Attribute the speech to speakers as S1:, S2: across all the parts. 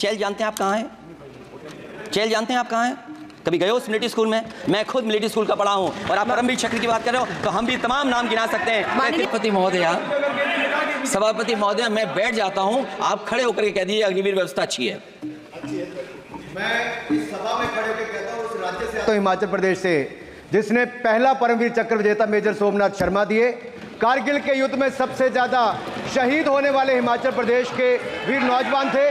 S1: चैल जानते हैं आप कहाँ हैं? चैल जानते हैं आप कहाँ हैं? कभी गए हो उस मिलिट्री स्कूल में? मैं खुद मिलिट्री स्कूल का पढ़ा हूँ और आप परमवीर चक्र की बात कर रहे हो तो हम भी तमाम नाम गिना सकते हैं। सभापति महोदया, सभापति महोदया, मैं बैठ जाता हूँ, आप खड़े होकर के कह दीजिए अग्निवीर व्यवस्था अच्छी है।
S2: मैं इस सभा में खड़े होकर कहता हूँ उस राज्य से, तो हिमाचल प्रदेश से, जिसने पहला परमवीर चक्र विजेता मेजर सोमनाथ शर्मा दिए। कारगिल के युद्ध में सबसे ज्यादा शहीद होने वाले हिमाचल प्रदेश के वीर नौजवान थे।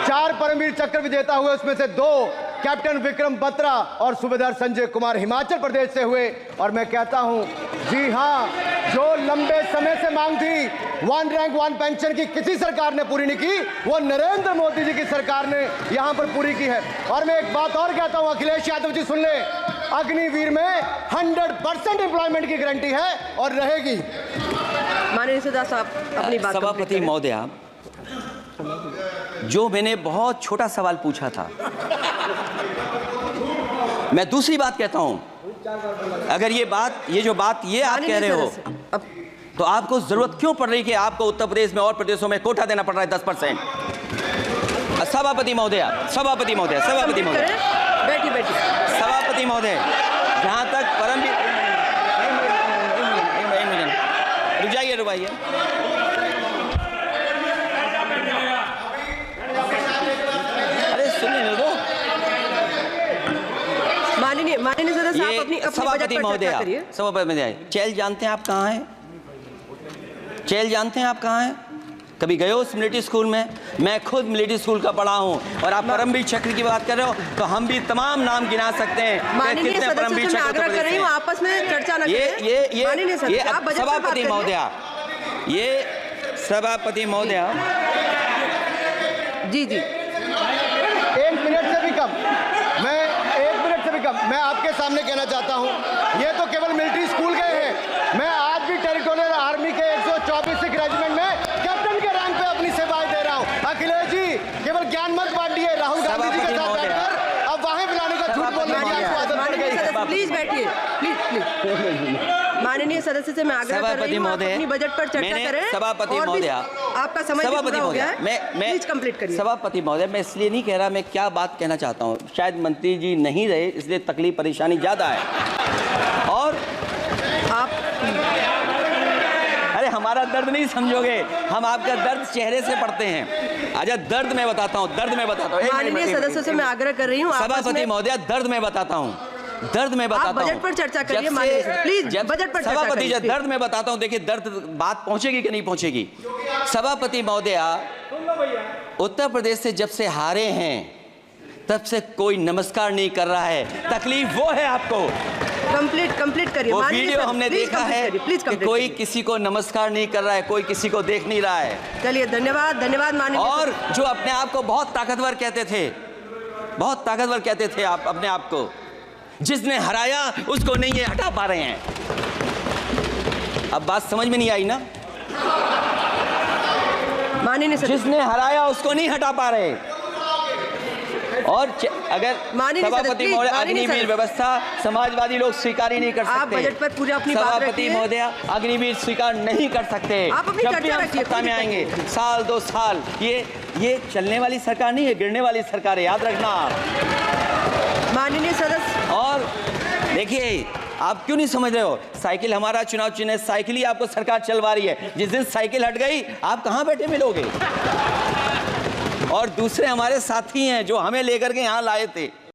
S2: 4 परमवीर चक्र विजेता हुए, उसमें से 2 कैप्टन विक्रम बत्रा और सूबेदार संजय कुमार हिमाचल प्रदेश से हुए। और मैं कहता हूं, जी हां, जो लंबे समय से मांग थी 1 रैंक 1 पेंशन की किसी सरकार ने पूरी नहीं की, वो नरेंद्र मोदी जी की सरकार ने यहां पर पूरी की है। और मैं एक बात और कहता हूं, अखिलेश यादव जी सुन ले, अग्निवीर में 100% एम्प्लॉयमेंट की गारंटी है और रहेगी।
S3: माननीय सदा साहब अपनी बात।
S1: सभापति महोदया, जो मैंने बहुत छोटा सवाल पूछा था, मैं दूसरी बात कहता हूं, अगर ये जो बात आप कह रहे हो तो आपको जरूरत क्यों पड़ रही कि आपको उत्तर प्रदेश में और प्रदेशों में कोटा देना पड़ रहा है 10%? सभापति महोदया, सभापति महोदया, सभापति महोदया,
S3: बैठिए।
S1: सभापति महोदय, जहां तक परमवीर, रुक जाइए, अरे सुनिए दो।
S3: माननीय सदस्य साहब अपनी
S1: सभापति महोदया, सभापति महोदया, चैल जानते हैं आप कहाँ हैं? चैल जानते हैं आप कहाँ हैं? कभी गए हो उस मिलिट्री स्कूल में? मैं खुद मिलिट्री स्कूल का पढ़ा हूँ और आप परमवीर चक्र की बात कर रहे हो तो हम भी तमाम नाम गिना सकते हैं।
S3: माननीय सदस्य से मैं आग्रह कर रही हूँ, आपस में चर्चा न करें।
S1: ये सभापति महोदया, ये सभापति महोदया,
S3: जी
S2: 1 मिनट से भी कम, मैं आपके सामने कहना चाहता हूं, ये तो केवल मिलिट्री स्कूल गए हैं। मैं आज भी टेरिटोरियल आर्मी के 124 रेजिमेंट में कैप्टन के रैंक पे अपनी सेवाएं दे रहा हूं। अखिलेश जी, केवल ज्ञान मत बांटिए, राहुल गांधी जी के साथ बैठकर अब वहां बुलाने का झूठ बोलने की आपको आदत पड़ गई।
S3: प्लीज बैठिए, प्लीज। माननीय सदस्य से मैं आग्रह कर रही हूं, आप अपनी बजट पर चर्चा करें।
S1: सभापति महोदया,
S3: आपका समय पूरा हो गया है, प्लीज कंप्लीट करिए।
S1: सभापति महोदय, मैं इसलिए नहीं कह रहा, मैं क्या बात कहना चाहता हूँ, शायद मंत्री जी नहीं रहे इसलिए तकलीफ परेशानी ज्यादा है। और
S3: आप,
S1: अरे हमारा दर्द नहीं समझोगे, हम आपका दर्द चेहरे से पढ़ते हैं। अच्छा, दर्द मैं बताता हूँ,
S3: माननीय सदस्य से मैं आग्रह कर रही हूँ,
S1: सभापति महोदया, दर्द मैं बताता हूँ,
S3: बजट पर चर्चा करिए। प्लीज बजट पर चर्चा करिए।
S1: दर्द मैं बताता हूं, देखिए दर्द बात पहुंचेगी कि नहीं पहुंचेगी। सभापति महोदया, उत्तर प्रदेश से जब से हारे हैं तब से कोई नमस्कार नहीं कर रहा है, तकलीफ वो है आपको।
S3: कंप्लीट करिए।
S1: वो वीडियो हमने देखा है कि कोई किसी को नमस्कार नहीं कर रहा है, कोई किसी को देख नहीं रहा है।
S3: चलिए, धन्यवाद माननीय।
S1: और जो अपने आप को बहुत ताकतवर कहते थे आप अपने आप को, जिसने हराया उसको नहीं ये हटा पा रहे हैं। अब बात समझ में नहीं आई ना?
S3: माननीय
S1: जिसने हराया उसको नहीं हटा पा रहे। और अगर सभापति महोदय, अग्निवीर व्यवस्था समाजवादी लोग स्वीकार ही नहीं कर सकते।
S3: आप बजट पर पूरी अपनी बात रखिए।
S1: सभापति महोदय, अग्निवीर स्वीकार नहीं कर सकते।
S3: आप अपनी
S1: जब भी हम सत्ता में आएंगे, साल 2 साल, ये चलने वाली सरकार नहीं है, गिरने वाली सरकार है, याद रखना।
S3: माननीय सदस्य,
S1: और देखिए, आप क्यों नहीं समझ रहे हो, साइकिल हमारा चुनाव चिन्ह है, साइकिल ही आपको सरकार चलवा रही है। जिस दिन साइकिल हट गई, आप कहां बैठे मिलोगे? और दूसरे हमारे साथी हैं जो हमें लेकर के यहां लाए थे।